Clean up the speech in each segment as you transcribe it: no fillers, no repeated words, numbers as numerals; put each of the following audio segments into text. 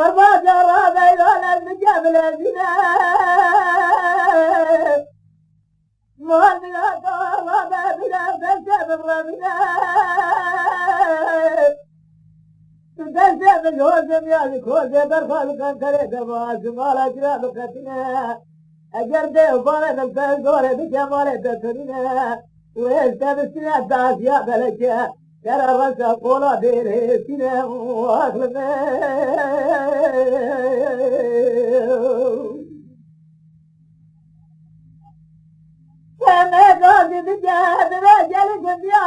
قربان جرى بيضان الجبل الزنا مهلنا قربا بلا فلسفة ربنا تنسى بالهوزم يا الكوزة برخال كان كريت الراس مالا جراب قتنا أجرده وفارد الفنزورة بجمالة تسرنا ويستبسنا الداسيا بلجة ترى الرسا قولا بيره سنة وأخلنا كما قاضي بجاد رجل قديا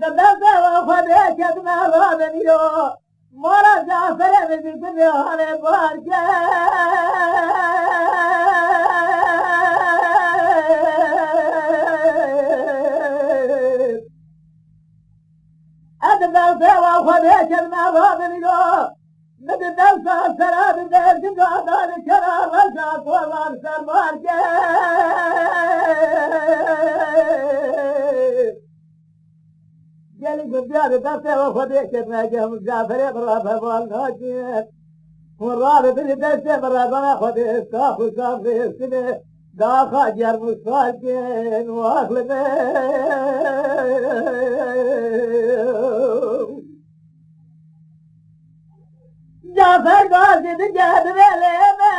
قدرت وخذيت ما رابنيو مرة جعفر بذكر على بارجة قدرت وخذيت ما رابنيو مثل نفسه السراب بيت قادر كرا رزاق والأرسل بارجة جالي قديار دسته وخديك ناجه مجافر برابه والناجه والرابط اللي دسته برابه خديك كاخو صافي السنه داخا جر مصاجين واخلمه جعفر قاصد جهد لما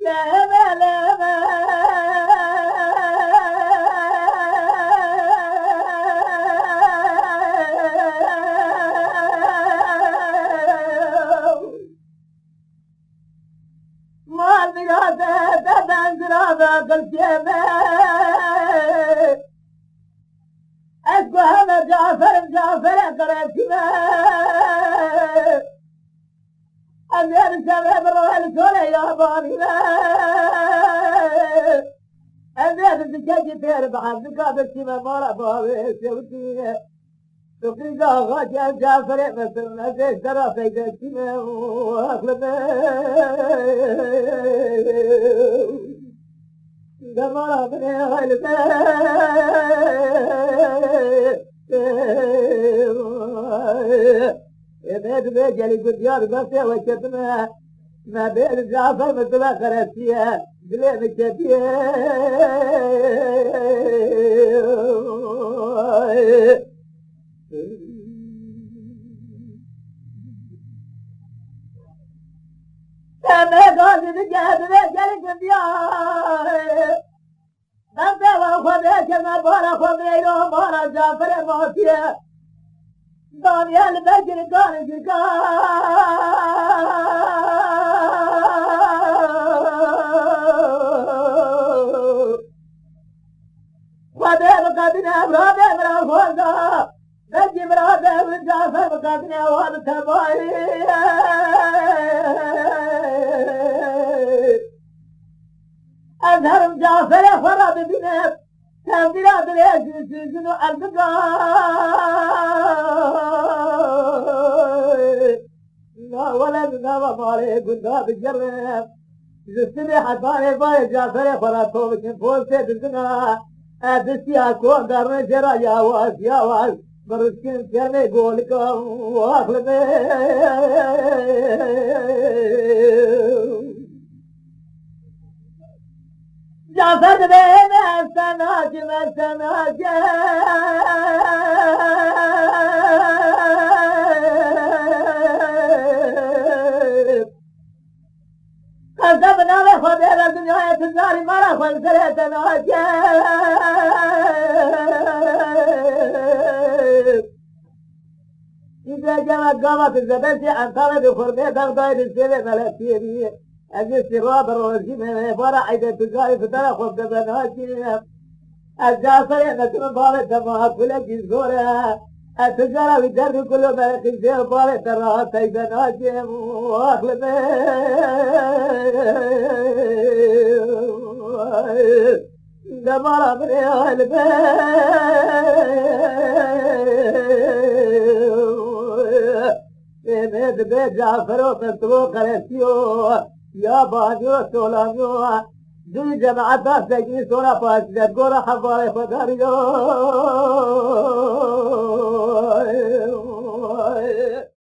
لما ما بقاته تدنزل باقل شيبه اسكو هذا جعفر قريب أمير الشباب الروحي كله يا بانينا أمير الزكاة تربع الزكاة بالسما مالا بابي سوتي تقريبا غاجة جعفر مثلنا زي ترى سيد السما وأخلنا دمارا بني غلبة بيت جالي قديار بس وشتنا ما بين جعفر مثل خرسية بلي مشتية كما قال الجهد جالي قديار بس وخذيت ما بارا خذيرو بارا جعفر موتيه دنيا البجر كان زكاة خدير قدنا برادة برا فوزا نجي برادة برجافة قدنا وابتباي أظهر جعفر فراد بنات كان بلاد ليش سجنوا لا ولد نوى مالي قلنا بالجرم جسمي حطاني باي جعفر فراتو بكن فوسي بزنا أدسي أكون دارنا جرا يا واز برسكن كرمي قولكم واخلمي جعفر بين السناج والسناج قسمنا لخبير الدنيا تزاري مرة خلصرة سناج إذا جاءت قامت الزبنتي عن طلب خرمي تغضي للسيرة ملكيري الاستراب الرجيم من فرع إذا تجاري فترى خبز بناتي الجاسر نتمنى بالي تماهات كل جزورة التجارة بالدرب كله ما يخزيه بالي ترى سيدناتي وأخلمي دمار أمري قلبي بيت بيت جعفر ومنطبو قرسيو يا بانيو سولانيو دو جماعة سجني سونا پاس جدگورا حوالي فداريو